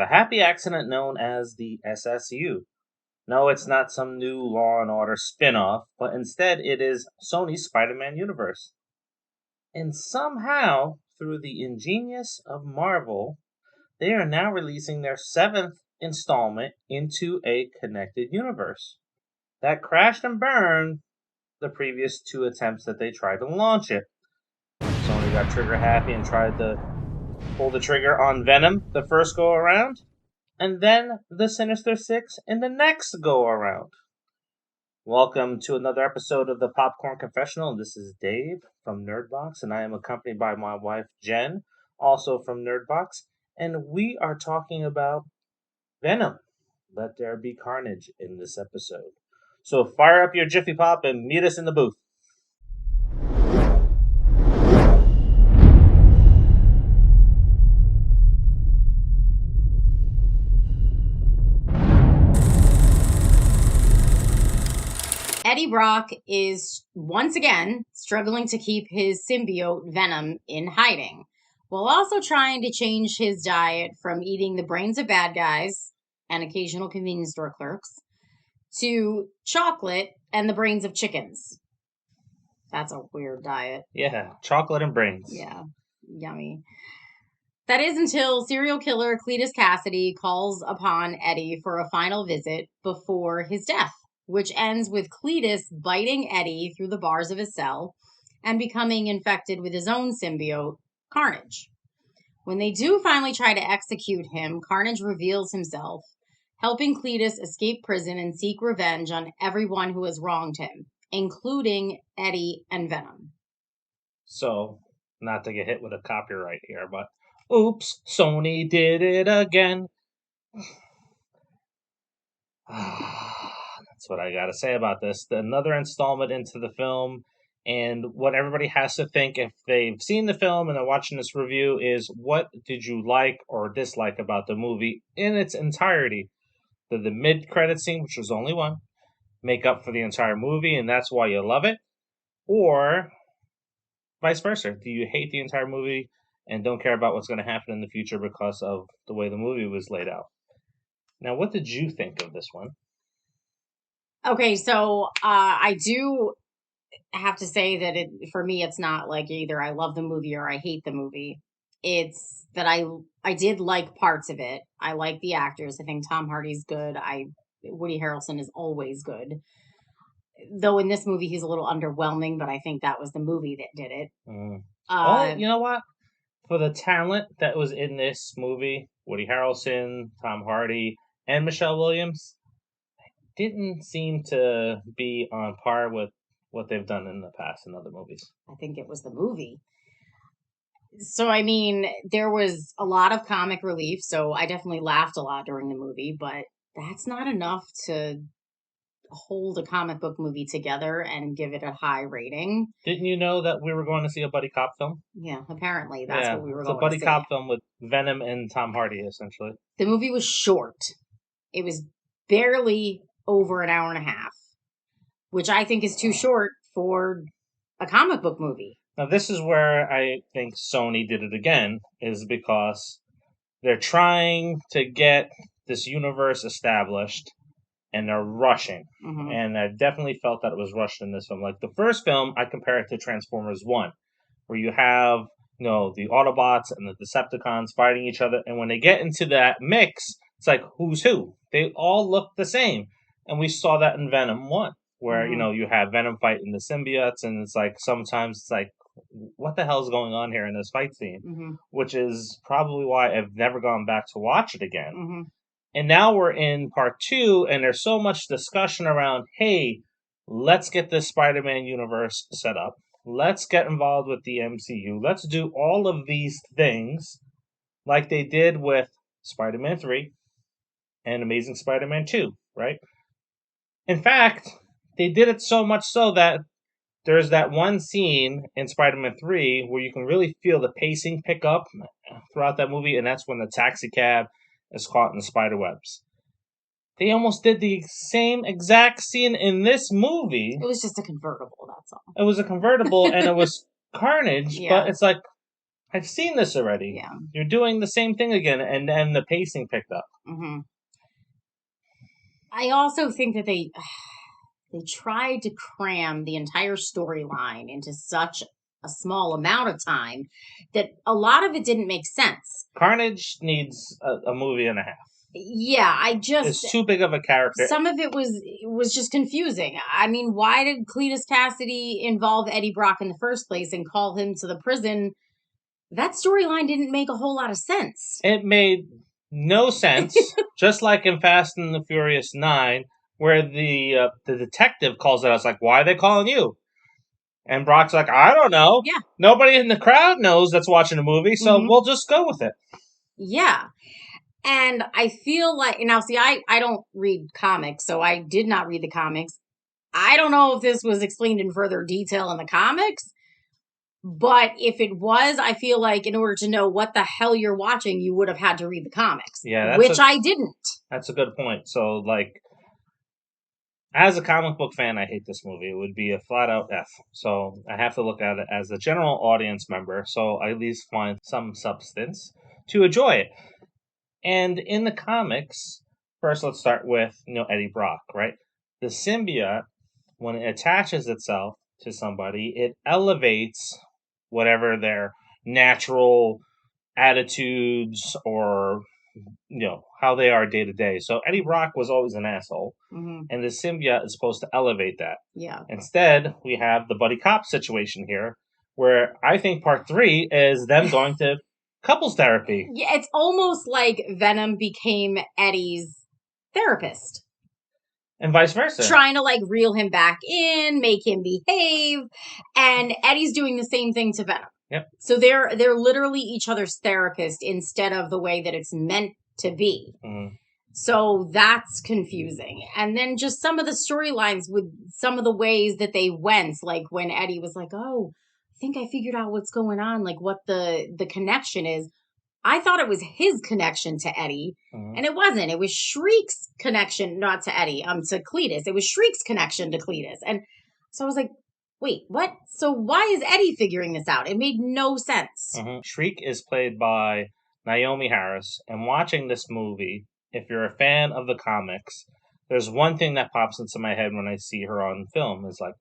the happy accident known as the SSU. No, it's not some new Law and Order spin-off, but instead it is Sony's Spider-Man universe. And somehow, through the ingenious of Marvel, they are now releasing their seventh installment into a connected universe that crashed and burned the previous two attempts that they tried to launch it. Sony got trigger happy and tried to pull the trigger on Venom the first go around, and then the Sinister Six in the next go around. Welcome to another episode of the Popcorn Confessional. This is Dave from Nerdbox, and I am accompanied by my wife Jenn, also from Nerdbox, and we are talking about Venom. Let there be carnage in this episode. So fire up your Jiffy Pop and meet us in the booth. Eddie Brock is once again struggling to keep his symbiote Venom in hiding, while also trying to change his diet from eating the brains of bad guys and occasional convenience store clerks to chocolate and the brains of chickens. That's a weird diet. Yeah, chocolate and brains. Yeah, yummy. That is until serial killer Cletus Cassidy calls upon Eddie for a final visit before his death, which ends with Cletus biting Eddie through the bars of his cell and becoming infected with his own symbiote, Carnage. When they do finally try to execute him, Carnage reveals himself, helping Cletus escape prison and seek revenge on everyone who has wronged him, including Eddie and Venom. So, not to get hit with a copyright here, but oops, Sony did it again. That's what I gotta say about this. Another installment into the film, and what everybody has to think if they've seen the film and they're watching this review is, what did you like or dislike about the movie in its entirety? Did the mid-credit scene, which was only one, make up for the entire movie and that's why you love it? Or vice versa? Do you hate the entire movie and don't care about what's going to happen in the future because of the way the movie was laid out? Now, what did you think of this one? Okay, so I do have to say that for me, it's not like either I love the movie or I hate the movie. It's that I did like parts of it. I like the actors. I think Tom Hardy's good. Woody Harrelson is always good. Though in this movie he's a little underwhelming, but I think that was the movie that did it. You know what? For the talent that was in this movie, Woody Harrelson, Tom Hardy, and Michelle Williams didn't seem to be on par with what they've done in the past in other movies. I think it was the movie. So, I mean, there was a lot of comic relief, so I definitely laughed a lot during the movie, but that's not enough to hold a comic book movie together and give it a high rating. Didn't you know that we were going to see a buddy cop film? Yeah, apparently that's what we were going to see. It's a buddy cop film with Venom and Tom Hardy, essentially. The movie was short. It was barely over an hour and a half, which I think is too short for a comic book movie. Now, this is where I think Sony did it again, is because they're trying to get this universe established, and they're rushing. Mm-hmm. And I definitely felt that it was rushed in this film. Like, the first film, I compare it to Transformers 1, where you have, the Autobots and the Decepticons fighting each other, and when they get into that mix, it's like, who's who? They all look the same. And we saw that in Venom 1, where, you have Venom fighting the symbiotes, and it's like, sometimes it's like, what the hell is going on here in this fight scene? Mm-hmm. Which is probably why I've never gone back to watch it again. Mm-hmm. And now we're in part 2, and there's so much discussion around, hey, let's get this Spider-Man universe set up. Let's get involved with the MCU. Let's do all of these things like they did with Spider-Man 3 and Amazing Spider-Man 2, right? In fact, they did it so much so that there's that one scene in Spider-Man 3 where you can really feel the pacing pick up throughout that movie, and that's when the taxi cab is caught in the spider webs. They almost did the same exact scene in this movie. It was just a convertible, that's all. It was a convertible, and it was Carnage, Yeah. but it's like, I've seen this already. Yeah. You're doing the same thing again, and then the pacing picked up. Mm-hmm. I also think that they tried to cram the entire storyline into such a small amount of time that a lot of it didn't make sense. Carnage needs a movie and a half. Yeah, It's too big of a character. some of it was just confusing. I mean, why did Cletus Cassidy involve Eddie Brock in the first place and call him to the prison? That storyline didn't make a whole lot of sense. It made no sense, just like in Fast and the Furious 9, where the detective calls out, like, why are they calling you? And Brock's like, I don't know. Yeah. Nobody in the crowd knows that's watching a movie, so we'll just go with it. Yeah. And I feel like, now see, I don't read comics, so I did not read the comics. I don't know if this was explained in further detail in the comics, but if it was, I feel like in order to know what the hell you're watching, you would have had to read the comics. Yeah, which I didn't. That's a good point. So, like, as a comic book fan, I hate this movie. It would be a flat out F. So I have to look at it as a general audience member, so I at least find some substance to enjoy it. And in the comics, first let's start with Eddie Brock, right? The symbiote, when it attaches itself to somebody, it elevates whatever their natural attitudes or how they are day to day. So Eddie Brock was always an asshole, and the symbiote is supposed to elevate that. Yeah. Instead, we have the buddy cop situation here, where I think part 3 is them going to couples therapy. Yeah, it's almost like Venom became Eddie's therapist. And vice versa. Trying to like reel him back in, make him behave, and Eddie's doing the same thing to Venom. Yep. So they're literally each other's therapist instead of the way that it's meant to be. So that's confusing. And then just some of the storylines with some of the ways that they went, like when Eddie was like, "Oh, I think I figured out what's going on, like what the connection is." I thought it was his connection to Eddie, and it wasn't. It was Shriek's connection, not to Eddie, to Cletus. It was Shriek's connection to Cletus. And so I was like, wait, what? So why is Eddie figuring this out? It made no sense. Shriek is played by Naomi Harris, and watching this movie, if you're a fan of the comics, there's one thing that pops into my head when I see her on film is like,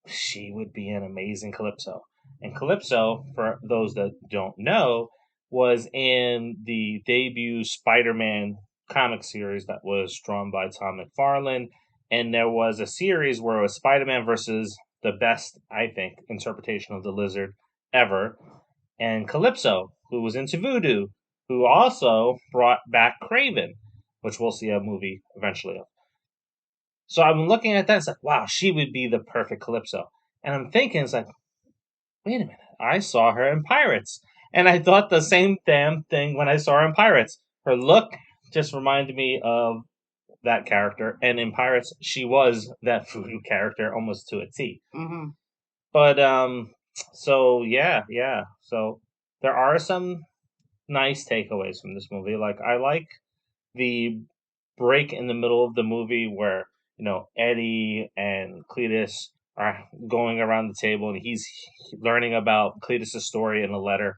she would be an amazing Calypso. And Calypso, for those that don't know, was in the debut Spider-Man comic series that was drawn by Tom McFarlane. And there was a series where it was Spider-Man versus the best, I think, interpretation of the Lizard ever. And Calypso, who was into voodoo, who also brought back Craven, which we'll see a movie eventually of. So I'm looking at that, it's like, wow, she would be the perfect Calypso. And I'm thinking, it's like, wait a minute, I saw her in Pirates. And I thought the same damn thing when I saw her in Pirates. Her look just reminded me of that character. And in Pirates, she was that voodoo character almost to a T. But, so yeah. So there are some nice takeaways from this movie. Like, I like the break in the middle of the movie where Eddie and Cletus are going around the table and he's learning about Cletus's story in a letter,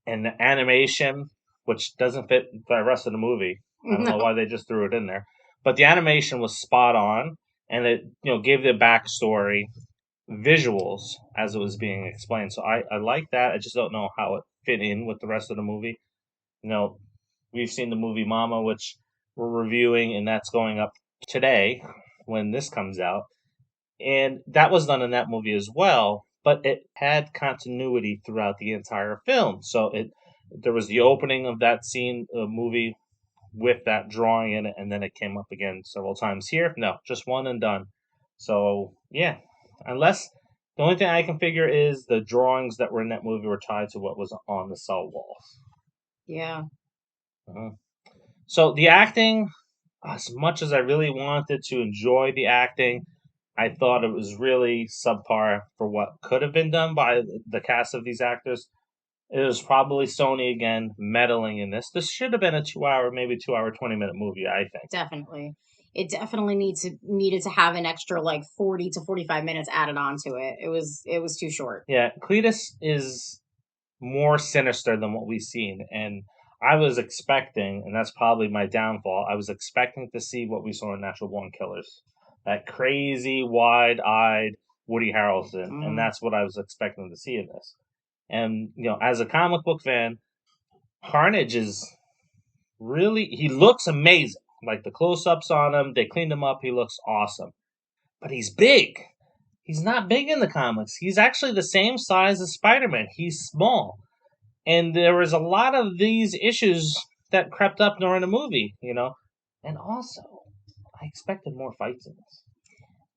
and the animation, which doesn't fit the rest of the movie. I don't know why they just threw it in there, but the animation was spot on, and it gave the backstory visuals as it was being explained. So I like that. I just don't know how it fit in with the rest of the movie. We've seen the movie Mama, which we're reviewing, and that's going up today when this comes out. And that was done in that movie as well, but it had continuity throughout the entire film. So there was the opening of that scene, movie with that drawing in it, and then it came up again several times. Here, no, just one and done. So yeah, unless the only thing I can figure is the drawings that were in that movie were tied to what was on the cell walls. Yeah. So the acting, as much as I really wanted to enjoy the acting, I thought it was really subpar for what could have been done by the cast of these actors. It was probably Sony again meddling in this. This should have been a 2 hour, maybe 2 hour, 20-minute movie, I think. Definitely. It definitely needed to have an extra like 40 to 45 minutes added on to it. It was too short. Yeah, Cletus is more sinister than what we've seen. And I was expecting, and that's probably my downfall, I was expecting to see what we saw in Natural Born Killers. That crazy, wide eyed Woody Harrelson. And that's what I was expecting to see in this. And, as a comic book fan, Carnage is really, he looks amazing. Like the close ups on him, they cleaned him up, he looks awesome. But he's big. He's not big in the comics. He's actually the same size as Spider Man. He's small. And there was a lot of these issues that crept up during the movie, And also, I expected more fights in this.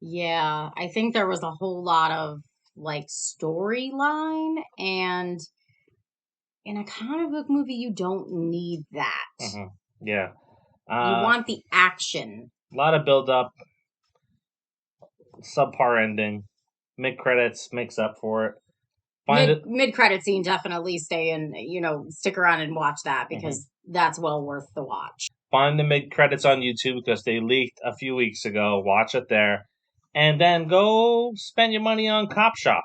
Yeah, I think there was a whole lot of like storyline, and in a comic book movie, you don't need that. Yeah. You want the action. A lot of build up, subpar ending, mid credits makes up for it. Mid credit scene, definitely stay and stick around and watch that because that's well worth the watch. Find the mid credits on YouTube because they leaked a few weeks ago. Watch it there, and then go spend your money on Cop Shop.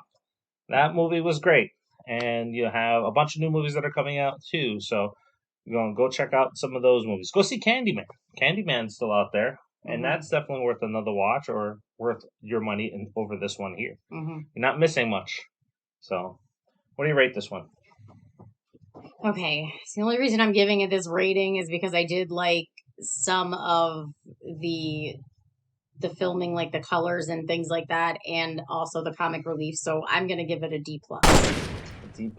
That movie was great, and you have a bunch of new movies that are coming out too. So you're gonna go check out some of those movies. Go see Candyman. Candyman's still out there, and that's definitely worth another watch or worth your money over this one here. You're not missing much. So, what do you rate this one? Okay, so the only reason I'm giving it this rating is because I did like some of the filming, like the colors and things like that, and also the comic relief. So I'm gonna give it a D+. A D+.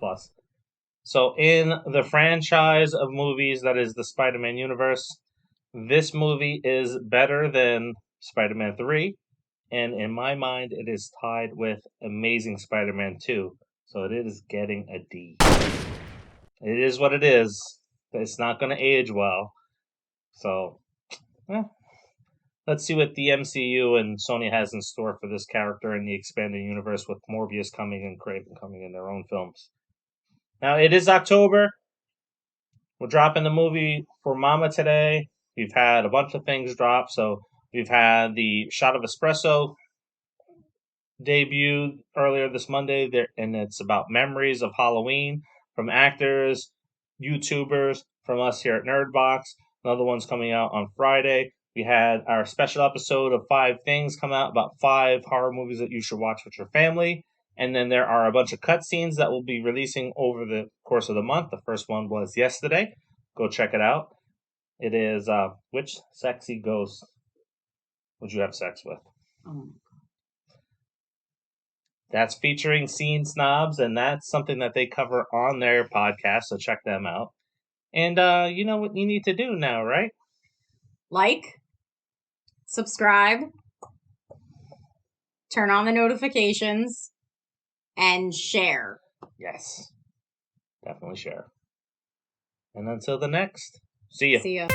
So in the franchise of movies that is the Spider-Man universe, this movie is better than Spider-Man 3, and in my mind, it is tied with Amazing Spider-Man 2. So it is getting a D. It is what it is. It's not going to age well. So, let's see what the MCU and Sony has in store for this character in the expanded universe with Morbius coming and Craven coming in their own films. Now, it is October. We're dropping the movie for Mama today. We've had a bunch of things drop. So we've had the Shot of Espresso debut earlier this Monday, there, and it's about memories of Halloween from actors, YouTubers, from us here at Nerdbox. Another one's coming out on Friday. We had our special episode of 5 Things come out about 5 horror movies that you should watch with your family. And then there are a bunch of cutscenes that will be releasing over the course of the month. The first one was yesterday. Go check it out. It is which sexy ghost would you have sex with? That's featuring Scene Snobs, and that's something that they cover on their podcast, so check them out. And you know what you need to do now, right? Like, subscribe, turn on the notifications, and share. Yes. Definitely share. And until the next, see ya. See ya.